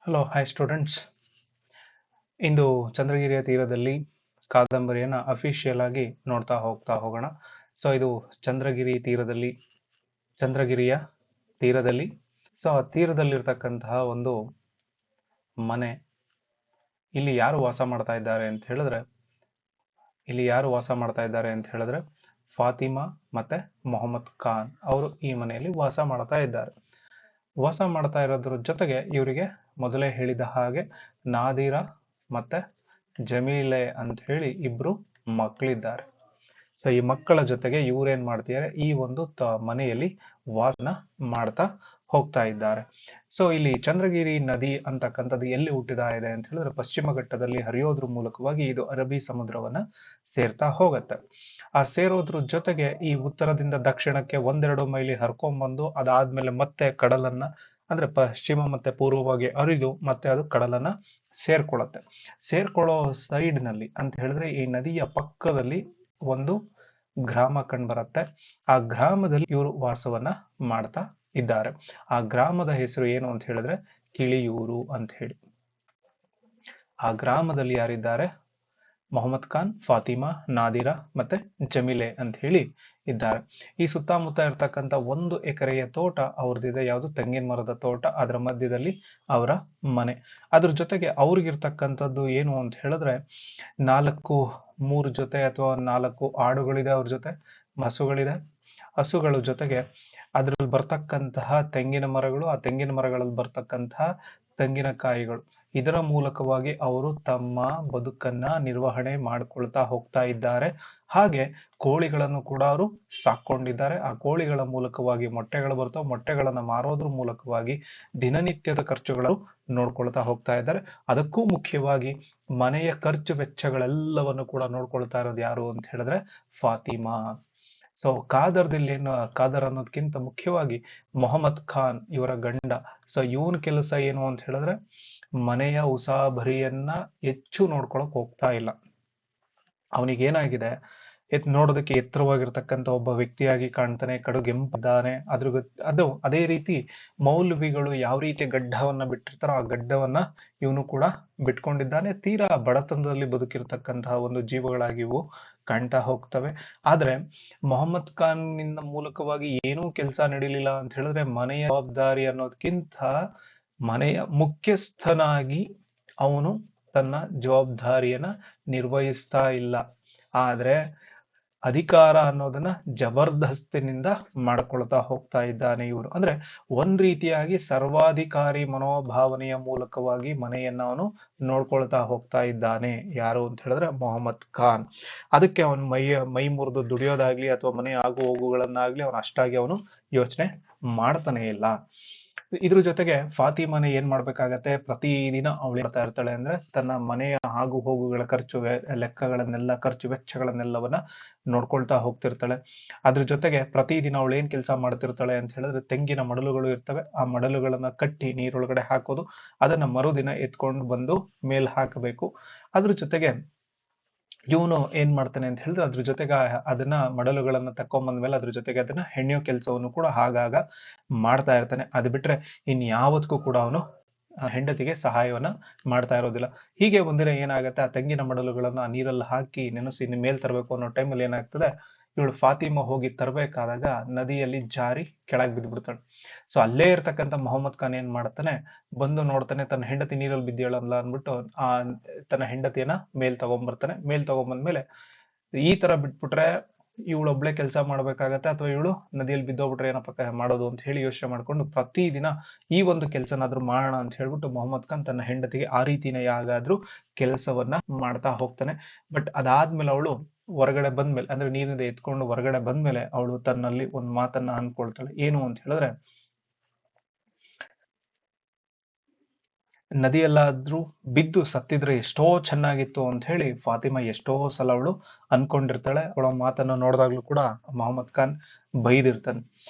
Hello hi students. ಇಂದು ಚಂದ್ರಗಿರಿಯ ತೀರದಲ್ಲಿ ಕಾದಂಬರಿಯನ್ನು ಅಫಿಷಿಯಲ್ ಆಗಿ ನೋಡ್ತಾ ಹೋಗೋಣ. ಸೊ ಇದು ಚಂದ್ರಗಿರಿಯ ತೀರದಲ್ಲಿ ಆ ತೀರದಲ್ಲಿರ್ತಕ್ಕಂತಹ ಒಂದು ಮನೆ. ಇಲ್ಲಿ ಯಾರು ವಾಸ ಮಾಡ್ತಾ ಇದ್ದಾರೆ ಅಂತ ಹೇಳಿದ್ರೆ ಫಾತಿಮಾ ಮತ್ತೆ ಮೊಹಮ್ಮದ್ ಖಾನ್ ಅವರು ಈ ಮನೆಯಲ್ಲಿ ವಾಸ ಮಾಡ್ತಾ ಇರೋದ್ರ ಜೊತೆಗೆ ಇವರಿಗೆ ಮೊದಲೇ ಹೇಳಿದ ಹಾಗೆ ನಾದಿರಾ ಮತ್ತೆ ಜಮೀಲೆ ಅಂತ ಹೇಳಿ ಇಬ್ರು ಮಕ್ಕಳಿದ್ದಾರೆ. ಸೊ ಈ ಮಕ್ಕಳ ಜೊತೆಗೆ ಇವ್ರೇನ್ ಮಾಡ್ತಿದ್ದಾರೆ, ಈ ಒಂದು ಮನೆಯಲ್ಲಿ ವಾಸನ ಮಾಡ್ತಾ ಹೋಗ್ತಾ ಇದ್ದಾರೆ. ಸೊ ಇಲ್ಲಿ ಚಂದ್ರಗಿರಿ ನದಿ ಅಂತಕ್ಕಂಥದ್ದು ಎಲ್ಲಿ ಹುಟ್ಟಿದ ಇದೆ ಅಂತ ಹೇಳಿದ್ರೆ ಪಶ್ಚಿಮ ಘಟ್ಟದಲ್ಲಿ ಹರಿಯೋದ್ರ ಮೂಲಕವಾಗಿ ಇದು ಅರಬ್ಬಿ ಸಮುದ್ರವನ್ನ ಸೇರ್ತಾ ಹೋಗತ್ತೆ. ಆ ಸೇರೋದ್ರ ಜೊತೆಗೆ ಈ ಉತ್ತರದಿಂದ ದಕ್ಷಿಣಕ್ಕೆ 1-2 ಮೈಲಿ ಹರ್ಕೊಂಡ್ಬಂದು ಅದಾದ್ಮೇಲೆ ಮತ್ತೆ ಕಡಲನ್ನ ಅಂದ್ರೆ ಪಶ್ಚಿಮ ಮತ್ತೆ ಪೂರ್ವವಾಗಿ ಹರಿದು ಮತ್ತೆ ಅದು ಕಡಲನ್ನ ಸೇರ್ಕೊಳ್ಳೋ ಸೈಡ್ ನಲ್ಲಿ ಅಂತ ಹೇಳಿದ್ರೆ ಈ ನದಿಯ ಪಕ್ಕದಲ್ಲಿ ಒಂದು ಗ್ರಾಮ ಕಂಡುಬರುತ್ತೆ. ಆ ಗ್ರಾಮದಲ್ಲಿ ಇವರು ವಾಸವನ್ನ ಮಾಡ್ತಾ ಇದ್ದಾರೆ. ಆ ಗ್ರಾಮದ ಹೆಸರು ಏನು ಅಂತ ಹೇಳಿದ್ರೆ ಕಿಳಿಯೂರು ಅಂತ ಹೇಳಿ. ಆ ಗ್ರಾಮದಲ್ಲಿ ಯಾರಿದ್ದಾರೆ? ಮೊಹಮ್ಮದ್ ಖಾನ್, ಫಾತಿಮಾ, ನಾದಿರಾ ಮತ್ತೆ ಜಮೀಲೆ ಅಂತ ಹೇಳಿ ಇದ್ದಾರೆ. ಈ ಸುತ್ತಮುತ್ತ ಇರ್ತಕ್ಕಂಥ 1 ಎಕರೆಯ ತೋಟ ಅವ್ರದ್ದಿದೆ. ಯಾವುದು? ತೆಂಗಿನ ಮರದ ತೋಟ. ಅದರ ಮಧ್ಯದಲ್ಲಿ ಅವರ ಮನೆ. ಅದ್ರ ಜೊತೆಗೆ ಅವ್ರಿಗಿರ್ತಕ್ಕಂಥದ್ದು ಏನು ಅಂತ ಹೇಳಿದ್ರೆ 3 ಜೊತೆ ಅಥವಾ 4 ಆಡುಗಳಿದೆ ಅವ್ರ ಜೊತೆ, ಹಸುಗಳಿದೆ. ಹಸುಗಳ ಜೊತೆಗೆ ಅದ್ರಲ್ಲಿ ಬರ್ತಕ್ಕಂತಹ ತೆಂಗಿನ ಮರಗಳು, ಆ ತೆಂಗಿನ ಮರಗಳಲ್ಲಿ ಬರ್ತಕ್ಕಂತಹ ತೆಂಗಿನಕಾಯಿಗಳು, ಇದರ ಮೂಲಕವಾಗಿ ಅವರು ತಮ್ಮ ಬದುಕನ್ನ ನಿರ್ವಹಣೆ ಮಾಡ್ಕೊಳ್ತಾ ಹೋಗ್ತಾ ಇದ್ದಾರೆ. ಹಾಗೆ ಕೋಳಿಗಳನ್ನು ಕೂಡ ಅವರು ಸಾಕೊಂಡಿದ್ದಾರೆ. ಆ ಕೋಳಿಗಳ ಮೂಲಕವಾಗಿ ಮೊಟ್ಟೆಗಳು ಬರ್ತವೆ. ಮೊಟ್ಟೆಗಳನ್ನ ಮಾರೋದ್ರ ಮೂಲಕವಾಗಿ ದಿನನಿತ್ಯದ ಖರ್ಚುಗಳು ನೋಡ್ಕೊಳ್ತಾ ಹೋಗ್ತಾ ಇದ್ದಾರೆ. ಅದಕ್ಕೂ ಮುಖ್ಯವಾಗಿ ಮನೆಯ ಖರ್ಚು ವೆಚ್ಚಗಳೆಲ್ಲವನ್ನು ಕೂಡ ನೋಡ್ಕೊಳ್ತಾ ಇರೋದು ಯಾರು ಅಂತ ಹೇಳಿದ್ರೆ ಫಾತಿಮಾ. ಸೊ ಖಾದರ್ ಅನ್ನೋದಕ್ಕಿಂತ ಮುಖ್ಯವಾಗಿ ಮೊಹಮ್ಮದ್ ಖಾನ್ ಇವರ ಗಂಡ. ಸೊ ಇವನ್ ಕೆಲಸ ಏನು ಅಂತ ಹೇಳಿದ್ರೆ ಮನೆಯ ಉಸಾಬರಿಯನ್ನ ಹೆಚ್ಚು ನೋಡ್ಕೊಳಕ್ ಹೋಗ್ತಾ ಇಲ್ಲ. ಅವನಿಗೇನಾಗಿದೆ, ನೋಡೋದಕ್ಕೆ ಎತ್ತರವಾಗಿರ್ತಕ್ಕಂಥ ಒಬ್ಬ ವ್ಯಕ್ತಿಯಾಗಿ ಕಾಣ್ತಾನೆ, ಕಡುಗೆಂಪಿದ್ದಾನೆ. ಅದೇ ರೀತಿ ಮೌಲ್ವಿಗಳು ಯಾವ ರೀತಿ ಗಡ್ಡವನ್ನ ಬಿಟ್ಟಿರ್ತಾರೋ ಆ ಗಡ್ಡವನ್ನ ಇವನು ಕೂಡ ಬಿಟ್ಕೊಂಡಿದ್ದಾನೆ. ತೀರಾ ಬಡತನದಲ್ಲಿ ಬದುಕಿರ್ತಕ್ಕಂತಹ ಒಂದು ಜೀವಗಳಾಗಿ ಇವು ಕಾಣ್ತಾ ಹೋಗ್ತವೆ. ಆದ್ರೆ ಮೊಹಮ್ಮದ್ ಖಾನ್ ನಿಂದ ಮೂಲಕವಾಗಿ ಏನೂ ಕೆಲಸ ನಡೀಲಿಲ್ಲ ಅಂತ ಹೇಳಿದ್ರೆ ಮನೆಯ ಜವಾಬ್ದಾರಿ ಅನ್ನೋದಕ್ಕಿಂತ ಮನೆಯ ಮುಖ್ಯಸ್ಥನಾಗಿ ಅವನು ತನ್ನ ಜವಾಬ್ದಾರಿಯನ್ನ ನಿರ್ವಹಿಸ್ತಾ ಇಲ್ಲ. ಆದ್ರೆ ಅಧಿಕಾರ ಅನ್ನೋದನ್ನ ಜಬರ್ದಸ್ತಿನಿಂದ ಮಾಡ್ಕೊಳ್ತಾ ಹೋಗ್ತಾ ಇದ್ದಾನೆ ಇವರು. ಅಂದ್ರೆ ಒಂದ್ ರೀತಿಯಾಗಿ ಸರ್ವಾಧಿಕಾರಿ ಮನೋಭಾವನೆಯ ಮೂಲಕವಾಗಿ ಮನೆಯನ್ನ ಅವನು ನೋಡ್ಕೊಳ್ತಾ ಹೋಗ್ತಾ ಇದ್ದಾನೆ. ಯಾರು ಅಂತ ಹೇಳಿದ್ರೆ ಮೊಹಮ್ಮದ್ ಖಾನ್. ಅದಕ್ಕೆ ಅವನು ಮೈ ಮುರಿದು ದುಡಿಯೋದಾಗ್ಲಿ ಅಥವಾ ಮನೆ ಆಗು ಹೋಗುಗಳನ್ನಾಗ್ಲಿ ಅವನು ಅಷ್ಟಾಗಿ ಅವನು ಯೋಚನೆ ಮಾಡ್ತಾನೆ ಇಲ್ಲ. ಇದ್ರ ಜೊತೆಗೆ ಫಾತಿಮಾನೆ ಏನ್ ಮಾಡ್ಬೇಕಾಗತ್ತೆ, ಪ್ರತಿದಿನ ಅವಳು ಮಾಡ್ತಾ ಇರ್ತಾಳೆ ಅಂದ್ರೆ ತನ್ನ ಮನೆಯ ಆಗು ಹೋಗುಗಳ ಖರ್ಚು ವೆಚ್ಚಗಳನ್ನೆಲ್ಲವನ್ನ ನೋಡ್ಕೊಳ್ತಾ ಹೋಗ್ತಿರ್ತಾಳೆ. ಅದ್ರ ಜೊತೆಗೆ ಪ್ರತಿದಿನ ಅವಳು ಏನ್ ಕೆಲಸ ಮಾಡ್ತಿರ್ತಾಳೆ ಅಂತ ಹೇಳಿದ್ರೆ ತೆಂಗಿನ ಮಡಲುಗಳು ಇರ್ತವೆ. ಆ ಮಡಲುಗಳನ್ನ ಕಟ್ಟಿ ನೀರೊಳಗಡೆ ಹಾಕೋದು, ಅದನ್ನ ಮರುದಿನ ಎತ್ಕೊಂಡು ಬಂದು ಮೇಲ್ ಹಾಕಬೇಕು. ಅದ್ರ ಜೊತೆಗೆ ಇವನು ಏನ್ ಮಾಡ್ತಾನೆ ಅಂತ ಹೇಳಿದ್ರೆ ಅದ್ರ ಜೊತೆಗೆ ಅದನ್ನ ಮಡಲುಗಳನ್ನ ತಕೊಂಬಂದ್ಮೇಲೆ ಅದ್ರ ಜೊತೆಗೆ ಅದನ್ನ ಹೆಣೆಯೋ ಕೆಲಸವನ್ನು ಕೂಡ ಆಗಾಗ ಮಾಡ್ತಾ ಇರ್ತಾನೆ. ಅದು ಬಿಟ್ರೆ ಇನ್ಯಾವತ್ತಕ್ಕೂ ಕೂಡ ಅವನು ಹೆಂಡತಿಗೆ ಸಹಾಯವನ್ನ ಮಾಡ್ತಾ ಇರೋದಿಲ್ಲ. ಹೀಗೆ ಒಂದಿನ ಏನಾಗುತ್ತೆ, ಆ ತೆಂಗಿನ ಮಡಲುಗಳನ್ನ ನೀರಲ್ಲಿ ಹಾಕಿ ನೆನೆಸಿ ಮೇಲ್ ತರಬೇಕು ಅನ್ನೋ ಟೈಮಲ್ಲಿ ಏನಾಗ್ತದೆ, ಇವಳು ಫಾತಿಮಾ ಹೋಗಿ ತರಬೇಕಾದಾಗ ನದಿಯಲ್ಲಿ ಜಾರಿ ಕೆಳಗೆ ಬಿದ್ದ್ಬಿಡ್ತಾಳೆ. ಸೊ ಅಲ್ಲೇ ಇರ್ತಕ್ಕಂಥ ಮೊಹಮ್ಮದ್ ಖಾನ್ ಏನ್ ಮಾಡ್ತಾನೆ, ಬಂದು ನೋಡ್ತಾನೆ ತನ್ನ ಹೆಂಡತಿ ನೀರಲ್ಲಿ ಬಿದ್ದೇಳಲ್ಲ ಅಂದ್ಬಿಟ್ಟು ತನ್ನ ಹೆಂಡತಿಯನ್ನ ಮೇಲ್ ತಗೊಂಡ್ಬಂದ್ಮೇಲೆ ಈ ತರ ಬಿಟ್ಬಿಟ್ರೆ ಇವಳೊಬ್ಳೆ ಕೆಲಸ ಮಾಡ್ಬೇಕಾಗತ್ತೆ ಅಥವಾ ಇವಳು ನದಿಯಲ್ಲಿ ಬಿದ್ದೋಗ್ಬಿಟ್ರೆ ಏನಪ್ಪ ಮಾಡೋದು ಅಂತ ಹೇಳಿ ಯೋಚನೆ ಮಾಡ್ಕೊಂಡು ಪ್ರತಿದಿನ ಈ ಒಂದು ಕೆಲಸನಾದ್ರೂ ಮಾಡೋಣ ಅಂತ ಹೇಳ್ಬಿಟ್ಟು ಮೊಹಮ್ಮದ್ ಖಾನ್ ತನ್ನ ಹೆಂಡತಿಗೆ ಆ ರೀತಿನ ಯಾಗಾದ್ರೂ ಕೆಲಸವನ್ನ ಮಾಡ್ತಾ ಹೋಗ್ತಾನೆ. ಬಟ್ ಅದಾದ್ಮೇಲೆ ಅವಳು ಹೊರಗಡೆ ಬಂದ್ಮೇಲೆ ಅಂದ್ರೆ ನೀರಿನಿಂದ ಎತ್ಕೊಂಡು ಹೊರಗಡೆ ಬಂದ್ಮೇಲೆ ಅವಳು ತನ್ನಲ್ಲಿ ಒಂದು ಮಾತನ್ನ ಅನ್ಕೊಳ್ತಾಳೆ. ಏನು ಅಂತ ಹೇಳಿದ್ರೆ, ನದಿಯಲ್ಲಾದ್ರೂ ಬಿದ್ದು ಸತ್ತಿದ್ರೆ ಎಷ್ಟೋ ಚೆನ್ನಾಗಿತ್ತು ಅಂತ ಹೇಳಿ ಫಾತಿಮಾ ಎಷ್ಟೋ ಸಲ ಅವಳು ಅನ್ಕೊಂಡಿರ್ತಾಳೆ. ಅವಳ ಮಾತನ್ನ ನೋಡಿದಾಗ್ಲೂ ಕೂಡ ಮೊಹಮ್ಮದ್ ಖಾನ್ ಬೈದಿರ್ತಾನೆ.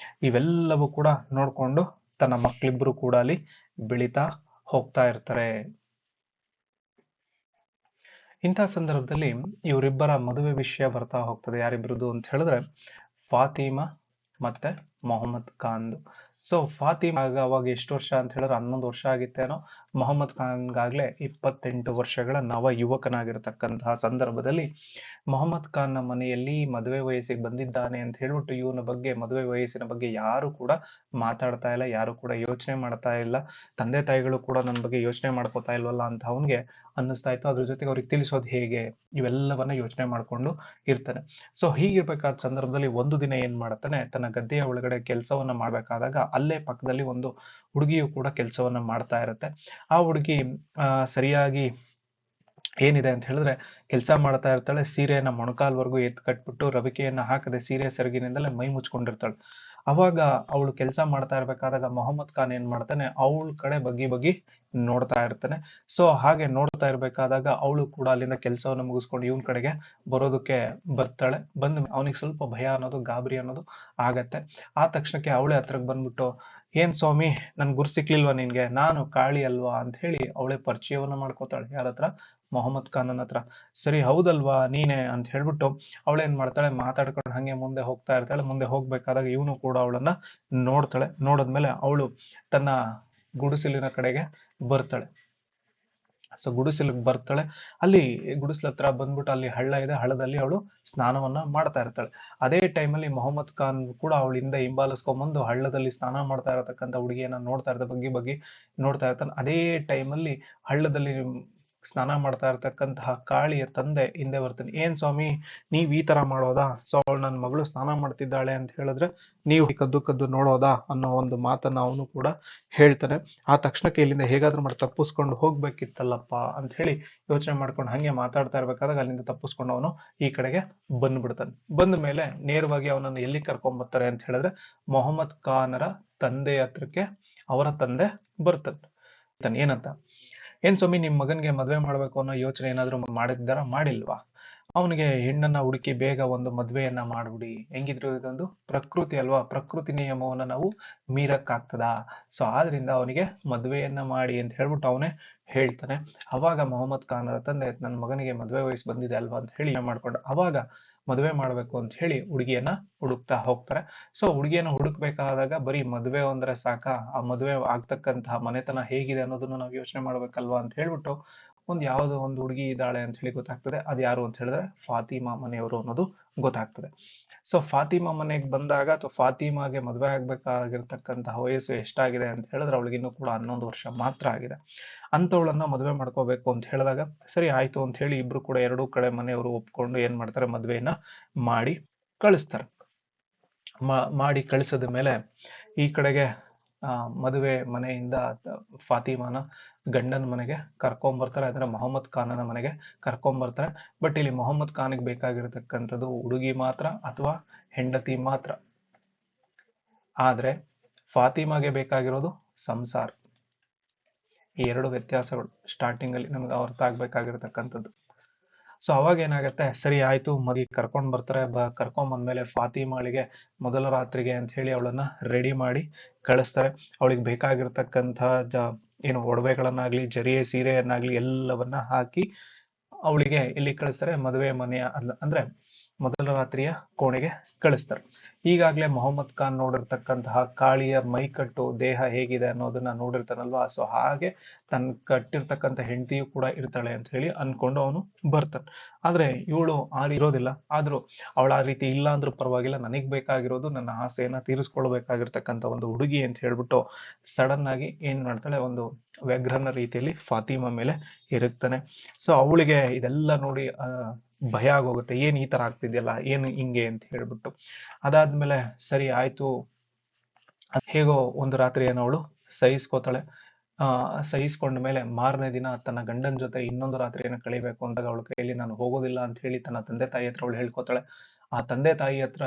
ಇವೆಲ್ಲವೂ ಕೂಡ ನೋಡ್ಕೊಂಡು ತನ್ನ ಮಕ್ಕಳಿಬ್ರು ಕೂಡ ಅಲ್ಲಿ ಬೆಳೀತಾ ಹೋಗ್ತಾ ಇರ್ತಾರೆ. ಇಂಥ ಸಂದರ್ಭದಲ್ಲಿ ಇವರಿಬ್ಬರ ಮದುವೆ ವಿಷಯ ಬರ್ತಾ ಹೋಗ್ತದೆ. ಯಾರಿಬ್ರದ್ದು ಅಂತ ಹೇಳಿದ್ರೆ ಫಾತಿಮಾ ಮತ್ತೆ ಮೊಹಮ್ಮದ್ ಖಾನ್ದು. ಸೊ ಫಾತಿಮಾ ಅವಾಗ ಎಷ್ಟು ವರ್ಷ ಅಂತ ಹೇಳಿದ್ರೆ 11 ವರ್ಷ ಆಗಿತ್ತೇನೋ. ಮೊಹಮ್ಮದ್ ಖಾನ್ಗಾಗ್ಲೇ 28 ವರ್ಷಗಳ ನವ ಯುವಕನಾಗಿರ್ತಕ್ಕಂತಹ ಸಂದರ್ಭದಲ್ಲಿ ಮೊಹಮ್ಮದ್ ಖಾನ್ನ ಮನೆಯಲ್ಲಿ ಮದುವೆ ವಯಸ್ಸಿಗೆ ಬಂದಿದ್ದಾನೆ ಅಂತ ಹೇಳ್ಬಿಟ್ಟು ಇವನ ಬಗ್ಗೆ, ಮದುವೆ ವಯಸ್ಸಿನ ಬಗ್ಗೆ ಯಾರು ಕೂಡ ಮಾತಾಡ್ತಾ ಇಲ್ಲ, ಯಾರು ಕೂಡ ಯೋಚನೆ ಮಾಡ್ತಾ ಇಲ್ಲ. ತಂದೆ ತಾಯಿಗಳು ಕೂಡ ನನ್ನ ಬಗ್ಗೆ ಯೋಚನೆ ಮಾಡ್ಕೋತಾ ಇಲ್ವಲ್ಲ ಅಂತ ಅವನಿಗೆ ಅನ್ನಿಸ್ತಾ ಇತ್ತು. ಅದ್ರ ಜೊತೆಗೆ ಅವ್ರಿಗೆ ತಿಳಿಸೋದು ಹೇಗೆ, ಇವೆಲ್ಲವನ್ನ ಯೋಚನೆ ಮಾಡ್ಕೊಂಡು ಇರ್ತಾನೆ. ಸೊ ಹೀಗಿರ್ಬೇಕಾದ ಸಂದರ್ಭದಲ್ಲಿ ಒಂದು ದಿನ ಏನ್ ಮಾಡ್ತಾನೆ, ತನ್ನ ಗದ್ದೆಯ ಒಳಗಡೆ ಕೆಲಸವನ್ನ ಮಾಡ್ಬೇಕಾದಾಗ ಅಲ್ಲೇ ಪಕ್ಕದಲ್ಲಿ ಒಂದು ಹುಡುಗಿಯು ಕೂಡ ಕೆಲಸವನ್ನ ಮಾಡ್ತಾ ಇರುತ್ತೆ. ಆ ಹುಡುಗಿ ಸರಿಯಾಗಿ ಏನಿದೆ ಅಂತ ಹೇಳಿದ್ರೆ ಕೆಲಸ ಮಾಡ್ತಾ ಇರ್ತಾಳೆ. ಸೀರೆಯನ್ನ ಮೊಣಕಾಲ್ವರೆಗೂ ಎತ್ತು ಕಟ್ಬಿಟ್ಟು ರವಿಕೆಯನ್ನ ಹಾಕದೆ ಸೀರೆ ಸೆರಗಿನಿಂದಲೇ ಮೈ ಮುಚ್ಕೊಂಡಿರ್ತಾಳೆ. ಅವಾಗ ಅವಳು ಕೆಲಸ ಮಾಡ್ತಾ ಇರ್ಬೇಕಾದಾಗ ಮೊಹಮ್ಮದ್ ಖಾನ್ ಏನ್ ಮಾಡ್ತಾನೆ, ಅವಳ ಕಡೆ ಬಗ್ಗಿ ಬಗ್ಗಿ ನೋಡ್ತಾ ಇರ್ತಾನೆ. ಸೊ ಹಾಗೆ ನೋಡ್ತಾ ಇರ್ಬೇಕಾದಾಗ ಅವಳು ಕೂಡ ಅಲ್ಲಿಂದ ಕೆಲಸವನ್ನ ಮುಗಿಸ್ಕೊಂಡು ಇವನ್ ಕಡೆಗೆ ಬರೋದಕ್ಕೆ ಬರ್ತಾಳೆ. ಬಂದ್ ಅವನಿಗೆ ಸ್ವಲ್ಪ ಭಯ ಅನ್ನೋದು, ಗಾಬರಿ ಅನ್ನೋದು ಆಗತ್ತೆ. ಆ ತಕ್ಷಣಕ್ಕೆ ಅವಳೇ ಹತ್ರಕ್ಕೆ ಬಂದ್ಬಿಟ್ಟು, ಏನ್ ಸ್ವಾಮಿ, ನನ್ ಗುರು ಸಿಕ್ಲಿಲ್ವಾ ನಿನ್ಗೆ, ನಾನು ಕಾಳಿ ಅಲ್ವಾ ಅಂತ ಹೇಳಿ ಅವಳೇ ಪರಿಚಯವನ್ನ ಮಾಡ್ಕೋತಾಳೆ. ಯಾರ ಹತ್ರ? ಮೊಹಮ್ಮದ್ ಖಾನನ್ ಹತ್ರ. ಸರಿ ಹೌದಲ್ವಾ ನೀನೆ ಅಂತ ಹೇಳ್ಬಿಟ್ಟು ಅವಳೇನ್ ಮಾಡ್ತಾಳೆ, ಮಾತಾಡ್ಕೊಂಡು ಹಂಗೆ ಮುಂದೆ ಹೋಗ್ತಾ ಇರ್ತಾಳೆ. ಮುಂದೆ ಹೋಗ್ಬೇಕಾದಾಗ ಇವನು ಕೂಡ ಅವಳನ್ನ ನೋಡ್ತಾಳೆ. ನೋಡಿದ್ಮೇಲೆ ಅವಳು ತನ್ನ ಗುಡಿಸಲಿನ ಕಡೆಗೆ ಬರ್ತಾಳೆ. ಸೊ ಗುಡಿಸಲಿಗೆ ಬರ್ತಾಳೆ. ಅಲ್ಲಿ ಗುಡಿಸಲ ಹತ್ರ ಬಂದ್ಬಿಟ್ಟು ಅಲ್ಲಿ ಹಳ್ಳ ಇದೆ, ಹಳ್ಳದಲ್ಲಿ ಅವಳು ಸ್ನಾನವನ್ನ ಮಾಡ್ತಾ ಇರ್ತಾಳೆ. ಅದೇ ಟೈಮಲ್ಲಿ ಮೊಹಮ್ಮದ್ ಖಾನ್ ಕೂಡ ಅವಳಿಂದ ಹಿಂಬಾಲಿಸ್ಕೊಂಡ್ಬಂದು ಹಳ್ಳದಲ್ಲಿ ಸ್ನಾನ ಮಾಡ್ತಾ ಇರತಕ್ಕಂಥ ಹುಡುಗಿಯನ್ನ ನೋಡ್ತಾ ಇರ್ತಾನೆ, ಬಗ್ಗಿ ಬಗ್ಗಿ ನೋಡ್ತಾ ಇರ್ತಾನೆ. ಅದೇ ಟೈಮಲ್ಲಿ ಹಳ್ಳದಲ್ಲಿ ಸ್ನಾನ ಮಾಡ್ತಾ ಇರ್ತಕ್ಕಂತಹ ಕಾಳಿಯ ತಂದೆ ಹಿಂದೆ ಬರ್ತಾನೆ. ಏನ್ ಸ್ವಾಮಿ, ನೀವ್ ಈ ತರ ಮಾಡೋದಾ? ಸೊ ಅವಳು ನನ್ನ ಮಗಳು ಸ್ನಾನ ಮಾಡ್ತಿದ್ದಾಳೆ ಅಂತ ಹೇಳಿದ್ರೆ ನೀವು ಕದ್ದು ಕದ್ದು ನೋಡೋದಾ ಅನ್ನೋ ಒಂದು ಮಾತನ್ನ ಅವನು ಕೂಡ ಹೇಳ್ತಾನೆ. ಆ ತಕ್ಷಣಕ್ಕೆ ಇಲ್ಲಿಂದ ಹೇಗಾದ್ರೂ ಮಾಡಿ ತಪ್ಪಿಸ್ಕೊಂಡು ಹೋಗ್ಬೇಕಿತ್ತಲ್ಲಪ್ಪ ಅಂತ ಹೇಳಿ ಯೋಚನೆ ಮಾಡ್ಕೊಂಡು ಹಂಗೆ ಮಾತಾಡ್ತಾ ಇರ್ಬೇಕಾದಾಗ ಅಲ್ಲಿಂದ ತಪ್ಪಿಸ್ಕೊಂಡು ಅವನು ಈ ಕಡೆಗೆ ಬಂದ್ಬಿಡ್ತಾನೆ. ಬಂದ ಮೇಲೆ ನೇರವಾಗಿ ಅವನನ್ನು ಎಲ್ಲಿ ಕರ್ಕೊಂಡ್ ಬರ್ತಾರೆ ಅಂತ ಹೇಳಿದ್ರೆ ಮೊಹಮ್ಮದ್ ಖಾನರ ತಂದೆ ಹತ್ರಕ್ಕೆ ಅವರ ತಂದೆ ಬರ್ತಾನೆ. ಏನಂತ, ಏನ್ ಸ್ವಾಮಿ, ನಿಮ್ ಮಗನ್ಗೆ ಮದ್ವೆ ಮಾಡ್ಬೇಕು ಅನ್ನೋ ಯೋಚನೆ ಏನಾದ್ರು ಮಾಡಿಲ್ವಾ? ಅವನಿಗೆ ಹೆಣ್ಣನ್ನ ಹುಡುಕಿ ಬೇಗ ಒಂದು ಮದ್ವೆಯನ್ನ ಮಾಡ್ಬಿಡಿ. ಹೆಂಗಿದ್ರು ಇದೊಂದು ಪ್ರಕೃತಿ ಅಲ್ವಾ, ಪ್ರಕೃತಿ ನಿಯಮವನ್ನ ನಾವು ಮೀರಕ್ಕಾಗ್ತದ? ಸೊ ಆದ್ರಿಂದ ಅವನಿಗೆ ಮದ್ವೆಯನ್ನ ಮಾಡಿ ಅಂತ ಹೇಳ್ಬಿಟ್ಟು ಅವನೇ ಹೇಳ್ತಾನೆ. ಅವಾಗ ಮೊಹಮ್ಮದ್ ಖಾನರ ತಂದೆ ನನ್ನ ಮಗನಿಗೆ ಮದ್ವೆ ವಯಸ್ಸು ಬಂದಿದೆ ಅಲ್ವಾ ಅಂತ ಹೇಳಿ ಮಾಡ್ಕೊಂಡು ಅವಾಗ ಮದುವೆ ಮಾಡ್ಬೇಕು ಅಂತ ಹೇಳಿ ಹುಡುಗಿಯನ್ನ ಹುಡುಕ್ತಾ ಹೋಗ್ತಾರೆ. ಸೊ ಹುಡುಗಿಯನ್ನ ಹುಡುಕ್ಬೇಕಾದಾಗ ಬರೀ ಮದುವೆ ಅಂದ್ರೆ ಸಾಕ, ಆ ಮದುವೆ ಆಗ್ತಕ್ಕಂತಹ ಮನೆತನ ಹೇಗಿದೆ ಅನ್ನೋದನ್ನ ನಾವು ಯೋಚನೆ ಮಾಡ್ಬೇಕಲ್ವಾ ಅಂತ ಹೇಳ್ಬಿಟ್ಟು ಯಾವ್ದೋ ಒಂದು ಹುಡುಗಿ ಇದ್ದಾಳೆ ಅಂತ ಹೇಳಿ ಗೊತ್ತಾಗ್ತದೆ. ಅದು ಯಾರು ಅಂತ ಹೇಳಿದ್ರೆ ಫಾತಿಮಾ ಮನೆಯವರು ಅನ್ನೋದು ಗೊತ್ತಾಗ್ತದೆ. ಸೊ ಫಾತಿಮಾ ಮನೆಗೆ ಬಂದಾಗ, ಅಥವಾ ಫಾತಿಮಾಗೆ ಮದುವೆ ಆಗ್ಬೇಕಾಗಿರ್ತಕ್ಕಂತಹ ವಯಸ್ಸು ಎಷ್ಟಾಗಿದೆ ಅಂತ ಹೇಳಿದ್ರೆ ಅವಳಿಗೆ ಇನ್ನೂ ಕೂಡ 11 ವರ್ಷ ಮಾತ್ರ ಆಗಿದೆ. ಅಂತವಳನ್ನ ಮದುವೆ ಮಾಡ್ಕೋಬೇಕು ಅಂತ ಹೇಳಿದಾಗ ಸರಿ ಆಯ್ತು ಅಂತ ಹೇಳಿ ಇಬ್ರು ಕೂಡ ಎರಡೂ ಕಡೆ ಮನೆಯವರು ಒಪ್ಕೊಂಡು ಏನ್ ಮಾಡ್ತಾರೆ, ಮದುವೆಯನ್ನ ಮಾಡಿ ಕಳಿಸ್ತಾರೆ. ಮಾಡಿ ಕಳಿಸಿದ ಮೇಲೆ ಈ ಕಡೆಗೆ ಮದುವೆ ಮನೆಯಿಂದ ಫಾತಿಮಾನ ಗಂಡನ ಮನೆಗೆ ಕರ್ಕೊಂಬರ್ತಾರೆ, ಅಂದ್ರೆ ಮೊಹಮ್ಮದ್ ಖಾನನ ಮನೆಗೆ ಕರ್ಕೊಂಬರ್ತಾರೆ. ಬಟ್ ಇಲ್ಲಿ ಮೊಹಮ್ಮದ್ ಖಾನ್ಗೆ ಬೇಕಾಗಿರತಕ್ಕಂಥದ್ದು ಹುಡುಗಿ ಮಾತ್ರ ಅಥವಾ ಹೆಂಡತಿ ಮಾತ್ರ. ಆದ್ರೆ ಫಾತಿಮಾಗೆ ಬೇಕಾಗಿರೋದು ಸಂಸಾರ. ಈ ಎರಡು ವ್ಯತ್ಯಾಸಗಳು ಸ್ಟಾರ್ಟಿಂಗ್ ಅಲ್ಲಿ ನಮ್ಗೆ ಅರ್ಥ ಆಗ್ಬೇಕಾಗಿರ್ತಕ್ಕಂಥದ್ದು. ಸೊ ಅವಾಗ ಏನಾಗುತ್ತೆ, ಸರಿ ಆಯ್ತು ಮಗಿ ಕರ್ಕೊಂಡ್ ಬರ್ತಾರೆ. ಕರ್ಕೊಂಡ್ ಬಂದ್ಮೇಲೆ ಫಾತಿಮಾಳಿಗೆ ಮೊದಲ ರಾತ್ರಿಗೆ ಅಂತ ಹೇಳಿ ಅವಳನ್ನ ರೆಡಿ ಮಾಡಿ ಕಳಿಸ್ತಾರೆ. ಅವಳಿಗೆ ಬೇಕಾಗಿರ್ತಕ್ಕಂಥ ಏನು ಒಡವೆಗಳನ್ನಾಗ್ಲಿ, ಜರಿಯೆ ಸೀರೆಯನ್ನಾಗ್ಲಿ ಎಲ್ಲವನ್ನ ಹಾಕಿ ಅವಳಿಗೆ ಇಲ್ಲಿ ಕಳಿಸ್ತಾರೆ, ಮದುವೆ ಮನೆಯ ಅಂದ್ರೆ ಮೊದಲ ರಾತ್ರಿಯ ಕೋಣೆಗೆ ಕಳಿಸ್ತಾರೆ. ಈಗಾಗ್ಲೇ ಮೊಹಮ್ಮದ್ ಖಾನ್ ನೋಡಿರ್ತಕ್ಕಂತಹ ಕಾಳಿಯ ಮೈಕಟ್ಟು, ದೇಹ ಹೇಗಿದೆ ಅನ್ನೋದನ್ನ ನೋಡಿರ್ತಾನಲ್ವಾ. ಸೊ ಹಾಗೆ ತನ್ ಕಟ್ಟಿರ್ತಕ್ಕಂಥ ಹೆಂಡತಿಯು ಕೂಡ ಇರ್ತಾಳೆ ಅಂತ ಹೇಳಿ ಅನ್ಕೊಂಡು ಅವನು ಬರ್ತಾನೆ. ಆದ್ರೆ ಇವಳು ಇರೋದಿಲ್ಲ. ಆದ್ರೂ ಅವಳ ಆ ರೀತಿ ಇಲ್ಲ ಅಂದ್ರೂ ಪರವಾಗಿಲ್ಲ, ನನಗ್ ಬೇಕಾಗಿರೋದು ನನ್ನ ಆಸೆಯನ್ನ ತೀರಿಸ್ಕೊಳ್ಬೇಕಾಗಿರ್ತಕ್ಕಂಥ ಒಂದು ಹುಡುಗಿ ಅಂತ ಹೇಳ್ಬಿಟ್ಟು ಸಡನ್ ಆಗಿ ಏನ್ ಮಾಡ್ತಾಳೆ, ಒಂದು ವ್ಯಗ್ರನ ರೀತಿಯಲ್ಲಿ ಫಾತಿಮಾ ಮೇಲೆ ಇರುತ್ತಾನೆ. ಸೊ ಅವಳಿಗೆ ಇದೆಲ್ಲ ನೋಡಿ ಭಯ ಆಗೋಗುತ್ತೆ, ಏನ್ ಈ ತರ ಆಗ್ತಿದ್ಯಲ್ಲ, ಏನು ಹಿಂಗೆ ಅಂತ ಹೇಳ್ಬಿಟ್ಟು. ಅದಾದ್ಮೇಲೆ ಸರಿ ಆಯ್ತು, ಹೇಗೋ ಒಂದು ರಾತ್ರಿ ಏನೋ ಅವಳು ಸಹಿಸ್ಕೋತಾಳೆ. ಸಹಿಸ್ಕೊಂಡ ಮೇಲೆ ಮಾರನೇ ದಿನ ತನ್ನ ಗಂಡನ ಜೊತೆ ಇನ್ನೊಂದು ರಾತ್ರಿಯನ್ನು ಕಳಿಬೇಕು ಅಂದಾಗ ಅವಳ ಕೈಯಲ್ಲಿ ನಾನು ಹೋಗೋದಿಲ್ಲ ಅಂತ ಹೇಳಿ ತನ್ನ ತಂದೆ ತಾಯಿ ಹತ್ರ ಅವಳು ಹೇಳ್ಕೊತಾಳೆ. ಆ ತಂದೆ ತಾಯಿ ಹತ್ರ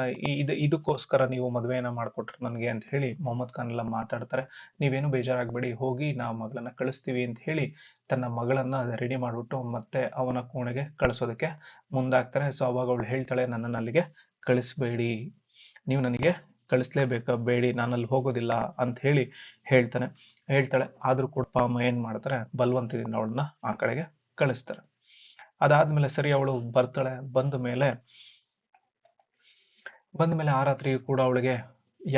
ಇದಕ್ಕೋಸ್ಕರ ನೀವು ಮದುವೆಯನ್ನ ಮಾಡ್ಕೊಟ್ರು ನನಗೆ ಅಂತ ಹೇಳಿ ಮೊಹಮ್ಮದ್ ಖಾನ್ ಎಲ್ಲ ಮಾತಾಡ್ತಾರೆ. ನೀವೇನು ಬೇಜಾರಾಗ್ಬೇಡಿ, ಹೋಗಿ ನಾವು ಮಗಳನ್ನ ಕಳಿಸ್ತೀವಿ ಅಂತ ಹೇಳಿ ತನ್ನ ಮಗಳನ್ನ ರೆಡಿ ಮಾಡ್ಬಿಟ್ಟು ಮತ್ತೆ ಅವನ ಕೋಣೆಗೆ ಕಳಿಸೋದಕ್ಕೆ ಮುಂದಾಗ್ತಾರೆ. ಸೊ ಅವಾಗ ಅವಳು ಹೇಳ್ತಾಳೆ, ನನ್ನನ್ನು ಅಲ್ಲಿಗೆ ಕಳಿಸ್ಬೇಡಿ, ನೀವು ನನಗೆ ಬೇಡಿ, ನಾನು ಅಲ್ಲಿ ಹೋಗೋದಿಲ್ಲ ಅಂತ ಹೇಳಿ ಹೇಳ್ತಾಳೆ. ಆದ್ರೂ ಕೂಡ ಅಮ್ಮ ಏನ್ ಮಾಡ್ತಾರೆ, ಬಲವಂತದಿಂದ ಅವಳನ್ನ ಆ ಕಡೆಗೆ ಕಳಿಸ್ತಾರೆ. ಅದಾದ್ಮೇಲೆ ಸರಿ ಅವಳು ಬರ್ತಾಳೆ. ಬಂದ ಮೇಲೆ ಆ ರಾತ್ರಿ ಕೂಡ ಅವಳಿಗೆ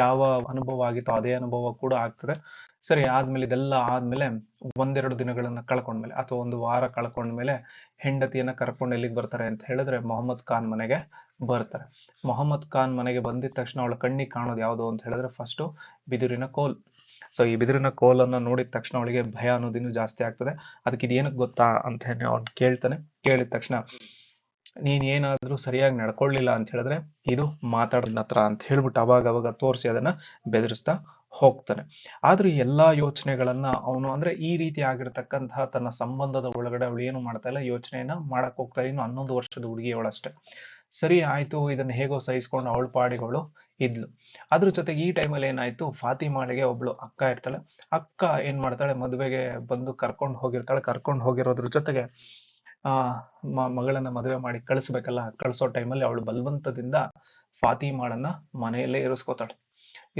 ಯಾವ ಅನುಭವ ಆಗಿತ್ತೋ ಅದೇ ಅನುಭವ ಕೂಡ ಆಗ್ತದೆ. ಸರಿ ಆದ್ಮೇಲೆ ಇದೆಲ್ಲ ಆದ್ಮೇಲೆ ಒಂದೆರಡು ದಿನಗಳನ್ನ ಕಳ್ಕೊಂಡ್ಮೇಲೆ ಅಥವಾ ಒಂದು ವಾರ ಕಳ್ಕೊಂಡ್ಮೇಲೆ ಹೆಂಡತಿಯನ್ನ ಕರ್ಕೊಂಡು ಎಲ್ಲಿಗೆ ಬರ್ತಾರೆ ಅಂತ ಹೇಳಿದ್ರೆ ಮೊಹಮ್ಮದ್ ಖಾನ್ ಮನೆಗೆ ಬರ್ತಾರೆ. ಮೊಹಮ್ಮದ್ ಖಾನ್ ಮನೆಗೆ ಬಂದಿದ ತಕ್ಷಣ ಅವಳ ಕಣ್ಣಿಗೆ ಕಾಣೋದು ಯಾವುದು ಅಂತ ಹೇಳಿದ್ರೆ ಫಸ್ಟ್ ಬಿದಿರಿನ ಕೋಲ್. ಸೊ ಈ ಬಿದಿರಿನ ಕೋಲನ್ನ ನೋಡಿದ ತಕ್ಷಣ ಅವಳಿಗೆ ಭಯ ಅನ್ನೋದಿನ್ನು ಜಾಸ್ತಿ ಆಗ್ತದೆ. ಅದಕ್ಕೆ ಇದೇನಕ್ಕೆ ಗೊತ್ತಾ ಅಂತ ಹೇಳಿ ಅವ್ನು ಕೇಳ್ತಾನೆ. ಕೇಳಿದ ತಕ್ಷಣ ನೀನ್ ಏನಾದ್ರೂ ಸರಿಯಾಗಿ ನಡ್ಕೊಳ್ಳಿಲ್ಲ ಅಂತ ಹೇಳಿದ್ರೆ ಇದು ಮಾತಾಡೋದ್ ಹತ್ರ ಅಂತ ಹೇಳ್ಬಿಟ್ಟು ಅವಾಗ ತೋರಿಸಿ ಅದನ್ನ ಬೆದರಿಸ್ತಾ ಹೋಗ್ತಾನೆ. ಆದ್ರೂ ಈ ಎಲ್ಲಾ ಯೋಚನೆಗಳನ್ನ ಅವನು ಅಂದ್ರೆ ಈ ರೀತಿ ಆಗಿರ್ತಕ್ಕಂತಹ ತನ್ನ ಸಂಬಂಧದ ಒಳಗಡೆ ಅವಳು ಏನು ಮಾಡ್ತಾ ಇಲ್ಲ, ಯೋಚನೆಯನ್ನ ಮಾಡಕ್ ಹೋಗ್ತಾ ಇನ್ನು 11 ವರ್ಷದ ಹುಡುಗಿ ಅವಳಷ್ಟೇ. ಸರಿ ಆಯ್ತು, ಇದನ್ನ ಹೇಗೋ ಸಹಿಸ್ಕೊಂಡು ಅವಳ ಪಾಡಿಗಳು ಇದ್ಲು. ಅದ್ರ ಜೊತೆಗೆ ಈ ಟೈಮಲ್ಲಿ ಏನಾಯ್ತು, ಫಾತಿಮಾಳಿಗೆ ಒಬ್ಳು ಅಕ್ಕ ಇರ್ತಾಳೆ. ಅಕ್ಕ ಏನ್ ಮಾಡ್ತಾಳೆ, ಮದುವೆಗೆ ಬಂದು ಕರ್ಕೊಂಡು ಹೋಗಿರ್ತಾಳೆ. ಕರ್ಕೊಂಡು ಹೋಗಿರೋದ್ರ ಜೊತೆಗೆ ಆ ಮಗಳನ್ನ ಮದುವೆ ಮಾಡಿ ಕಳಿಸ್ಬೇಕಲ್ಲ, ಕಳಿಸೋ ಟೈಮಲ್ಲಿ ಅವಳು ಬಲವಂತದಿಂದ ಫಾತಿಮಾಳನ್ನ ಮನೆಯಲ್ಲೇ ಇರಿಸ್ಕೋತಾಳೆ.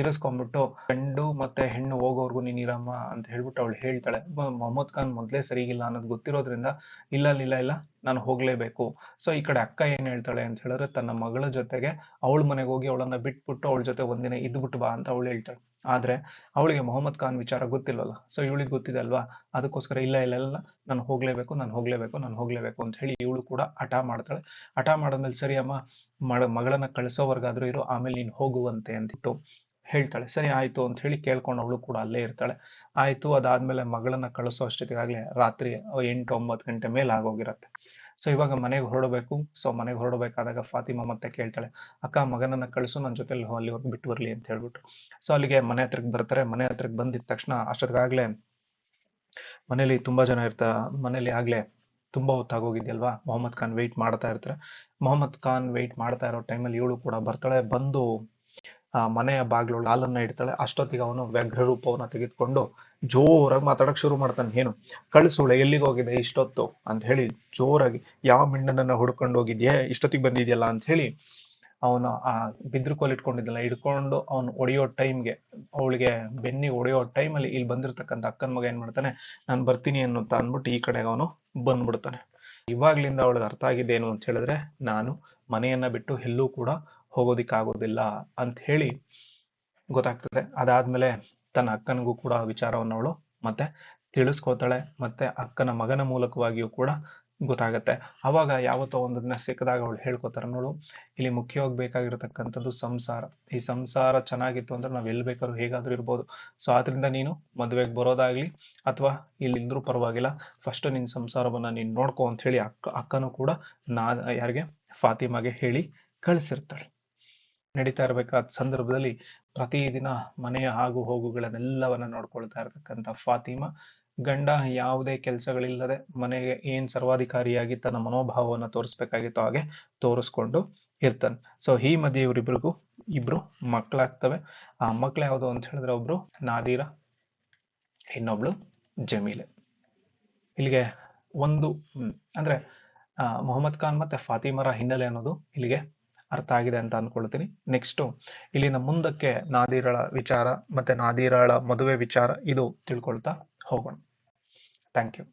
ಇರಿಸ್ಕೊಂಡ್ಬಿಟ್ಟು ಗಂಡು ಮತ್ತೆ ಹೆಣ್ಣು ಹೋಗೋವರೆಗೂ ನೀನ್ ಇರಮ್ಮ ಅಂತ ಹೇಳ್ಬಿಟ್ಟು ಅವಳು ಹೇಳ್ತಾಳೆ. ಮೊಹಮ್ಮದ್ ಖಾನ್ ಮೊದ್ಲೇ ಸರಿಗಿಲ್ಲ ಅನ್ನೋದು ಗೊತ್ತಿರೋದ್ರಿಂದ ಇಲ್ಲ ನಾನು ಹೋಗ್ಲೇಬೇಕು. ಸೊ ಈ ಕಡೆ ಅಕ್ಕ ಏನ್ ಹೇಳ್ತಾಳೆ ಅಂತ ಹೇಳಿದ್ರೆ ತನ್ನ ಮಗಳ ಜೊತೆಗೆ ಅವಳ ಮನೆಗೆ ಹೋಗಿ ಅವಳನ್ನ ಬಿಟ್ಬಿಟ್ಟು ಅವಳ ಜೊತೆ ಒಂದಿನ ಇದ್ಬಿಟ್ಟು ಬಾ ಅಂತ ಅವಳು ಹೇಳ್ತಾಳೆ. ಆದ್ರೆ ಅವಳಿಗೆ ಮೊಹಮ್ಮದ್ ಖಾನ್ ವಿಚಾರ ಗೊತ್ತಿಲ್ವಲ್ಲ, ಸೊ ಇವಳಿಗೆ ಗೊತ್ತಿದೆ ಅಲ್ವಾ, ಅದಕ್ಕೋಸ್ಕರ ಇಲ್ಲ ನಾನು ಹೋಗ್ಲೇಬೇಕು ಅಂತ ಹೇಳಿ ಇವಳು ಕೂಡ ಹಠ ಮಾಡ್ತಾಳೆ. ಹಠ ಮಾಡಿದ್ಮೇಲೆ ಸರಿ ಅಮ್ಮ ಮಗಳನ್ನ ಕಳಿಸೋವರ್ಗಾದ್ರೂ ಇರು, ಆಮೇಲೆ ನೀನ್ ಹೋಗುವಂತೆ ಅಂತಿಟ್ಟು ಹೇಳ್ತಾಳೆ. ಸರಿ ಆಯ್ತು ಅಂತ ಹೇಳಿ ಕೇಳ್ಕೊಂಡು ಅವಳು ಕೂಡ ಅಲ್ಲೇ ಇರ್ತಾಳೆ. ಆಯ್ತು, ಅದಾದ್ಮೇಲೆ ಮಗಳನ್ನ ಕಳಿಸೋ ಅಷ್ಟೊತ್ತಿಗಾಗ್ಲೇ ರಾತ್ರಿ 8-9 ಗಂಟೆ ಮೇಲೆ ಆಗೋಗಿರತ್ತೆ. ಸೊ ಇವಾಗ ಮನೆಗೆ ಹೊರಡಬೇಕು. ಸೊ ಮನೆಗೆ ಹೊರಡಬೇಕಾದಾಗ ಫಾತಿಮಾ ಮತ್ತೆ ಕೇಳ್ತಾಳೆ, ಅಕ್ಕ ಮಗನನ್ನ ಕಳಿಸು, ನನ್ನ ಜೊತೆ ಅಲ್ಲಿವರೆಗೂ ಬಿಟ್ಟು ಬರ್ಲಿ ಅಂತ ಹೇಳ್ಬಿಟ್ಟು. ಸೊ ಅಲ್ಲಿಗೆ ಮನೆ ಹತ್ರಕ್ಕೆ ಬರ್ತಾರೆ. ಮನೆ ಹತ್ರಕ್ಕೆ ಬಂದಿದ ತಕ್ಷಣ ಅಷ್ಟೊತ್ತಿಗಾಗ್ಲೇ ಮನೇಲಿ ತುಂಬಾ ಜನ ಮನೇಲಿ ಆಗ್ಲೇ ತುಂಬಾ ಹೊತ್ತಾಗೋಗಿದ್ಯಲ್ವಾ, ಮೊಹಮ್ಮದ್ ಖಾನ್ ವೆಯ್ಟ್ ಮಾಡ್ತಾ ಇರ್ತಾರೆ. ಮೊಹಮ್ಮದ್ ಖಾನ್ ವೆಯ್ಟ್ ಮಾಡ್ತಾ ಇರೋ ಟೈಮಲ್ಲಿ ಇವಳು ಕೂಡ ಬರ್ತಾಳೆ. ಬಂದು ಮನೆಯ ಬಾಗ್ಲೊಳಗೆ ಹಾಲನ್ನ ಇಡ್ತಾಳೆ. ಅಷ್ಟೊತ್ತಿಗೆ ಅವನು ವ್ಯಗ್ರ ರೂಪವನ್ನ ತೆಗೆದುಕೊಂಡು ಜೋರಾಗಿ ಮಾತಾಡಕ್ ಶುರು ಮಾಡ್ತಾನೆ. ಏನು ಕಳಿಸುಳೆ, ಎಲ್ಲಿಗೆ ಹೋಗಿದೆ ಇಷ್ಟೊತ್ತು ಅಂತ ಹೇಳಿ ಜೋರಾಗಿ, ಯಾವ ಮಿಂಡನನ್ನ ಹುಡ್ಕೊಂಡು ಹೋಗಿದ್ಯೆ, ಇಷ್ಟೊತ್ತಿಗೆ ಬಂದಿದ್ಯಲ್ಲ ಅಂತ ಹೇಳಿ ಅವನು ಆ ಬಿದ್ರು ಕೋಲ್ ಇಟ್ಕೊಂಡಿದ್ದಲ್ಲ ಹಿಡ್ಕೊಂಡು ಅವನು ಹೊಡೆಯೋ ಟೈಮ್ಗೆ, ಅವಳಿಗೆ ಬೆನ್ನಿ ಹೊಡೆಯೋ ಟೈಮಲ್ಲಿ ಇಲ್ಲಿ ಬಂದಿರತಕ್ಕಂಥ ಅಕ್ಕನ ಮಗ ಏನ್ ಮಾಡ್ತಾನೆ, ನಾನು ಬರ್ತೀನಿ ಅನ್ನುತ್ತ ಅಂದ್ಬಿಟ್ಟು ಈ ಕಡೆಗೆ ಅವನು ಬಂದ್ಬಿಡ್ತಾನೆ. ಇವಾಗ್ಲಿಂದ ಅವಳಿಗೆ ಅರ್ಥ ಆಗಿದ್ದೇನು ಅಂತ ಹೇಳಿದ್ರೆ, ನಾನು ಮನೆಯನ್ನ ಬಿಟ್ಟು ಎಲ್ಲೂ ಕೂಡ ಹೋಗೋದಿಕ್ಕಾಗೋದಿಲ್ಲ ಅಂತ ಹೇಳಿ ಗೊತ್ತಾಗ್ತದೆ. ಅದಾದ್ಮೇಲೆ ತನ್ನ ಅಕ್ಕನಿಗೂ ಕೂಡ ವಿಚಾರವನ್ನು ಅವಳು ಮತ್ತೆ ತಿಳಿಸ್ಕೋತಾಳೆ. ಮತ್ತೆ ಅಕ್ಕನ ಮಗನ ಮೂಲಕವಾಗಿಯೂ ಕೂಡ ಗೊತ್ತಾಗತ್ತೆ. ಅವಾಗ ಯಾವತ್ತೋ ಒಂದನ್ನ ಸಿಕ್ಕದಾಗ ಅವಳು ಹೇಳ್ಕೊತಾರೆ, ನೋಡು ಇಲ್ಲಿ ಮುಖ್ಯವಾಗಿ ಬೇಕಾಗಿರತಕ್ಕಂಥದ್ದು ಸಂಸಾರ. ಈ ಸಂಸಾರ ಚೆನ್ನಾಗಿತ್ತು ಅಂದ್ರೆ ನಾವ್ ಎಲ್ ಬೇಕಾದ್ರೂ ಹೇಗಾದ್ರೂ ಇರ್ಬೋದು. ಸೊ ಆದ್ರಿಂದ ನೀನು ಮದುವೆಗೆ ಬರೋದಾಗ್ಲಿ ಅಥವಾ ಇಲ್ಲಿ ಇಲ್ದ್ರೂ ಪರವಾಗಿಲ್ಲ, ಫಸ್ಟ್ ನಿನ್ ಸಂಸಾರವನ್ನ ನೀನ್ ನೋಡ್ಕೊ ಅಂತ ಹೇಳಿ ಅಕ್ಕನೂ ಕೂಡ ಯಾರಿಗೆ, ಫಾತಿಮಾಗೆ ಹೇಳಿ ಕಳಿಸಿರ್ತಾಳೆ. ನಡೀತಾ ಇರಬೇಕಾದ ಸಂದರ್ಭದಲ್ಲಿ ಪ್ರತಿದಿನ ಮನೆಯ ಆಗು ಹೋಗುಗಳನ್ನೆಲ್ಲವನ್ನ ನೋಡ್ಕೊಳ್ತಾ ಇರತಕ್ಕಂಥ ಫಾತಿಮಾ ಗಂಡ ಯಾವುದೇ ಕೆಲಸಗಳಿಲ್ಲದೆ ಮನೆಗೆ ಏನ್ ಸರ್ವಾಧಿಕಾರಿಯಾಗಿ ತನ್ನ ಮನೋಭಾವವನ್ನು ತೋರಿಸ್ಬೇಕಾಗಿತ್ತೋ ಹಾಗೆ ತೋರಿಸ್ಕೊಂಡು ಇರ್ತಾನೆ. ಸೊ ಈ ಮಧ್ಯೆ ಇವರಿಬ್ರಿಗೂ ಇಬ್ರು ಮಕ್ಕಳಾಗ್ತವೆ. ಆ ಮಕ್ಳು ಯಾವುದು ಅಂತ ಹೇಳಿದ್ರೆ ಒಬ್ರು ನಾದೀರ, ಇನ್ನೊಬ್ಳು ಜಮೀಲೆ. ಇಲ್ಲಿಗೆ ಒಂದು ಅಂದ್ರೆ ಮೊಹಮ್ಮದ್ ಖಾನ್ ಮತ್ತೆ ಫಾತಿಮರ ಹಿನ್ನೆಲೆ ಅನ್ನೋದು ಇಲ್ಲಿಗೆ ಅರ್ಥ ಆಗಿದೆ ಅಂತ ಅನ್ಕೊಳ್ತೀನಿ. ನೆಕ್ಸ್ಟ್ ಇಲ್ಲಿನ ಮುಂದಕ್ಕೆ ನಾದೀರಳ ವಿಚಾರ ಮತ್ತೆ ನಾದೀರಳ ಮದುವೆ ವಿಚಾರ ಇದು ತಿಳ್ಕೊಳ್ತಾ ಹೋಗೋಣ. Thank you.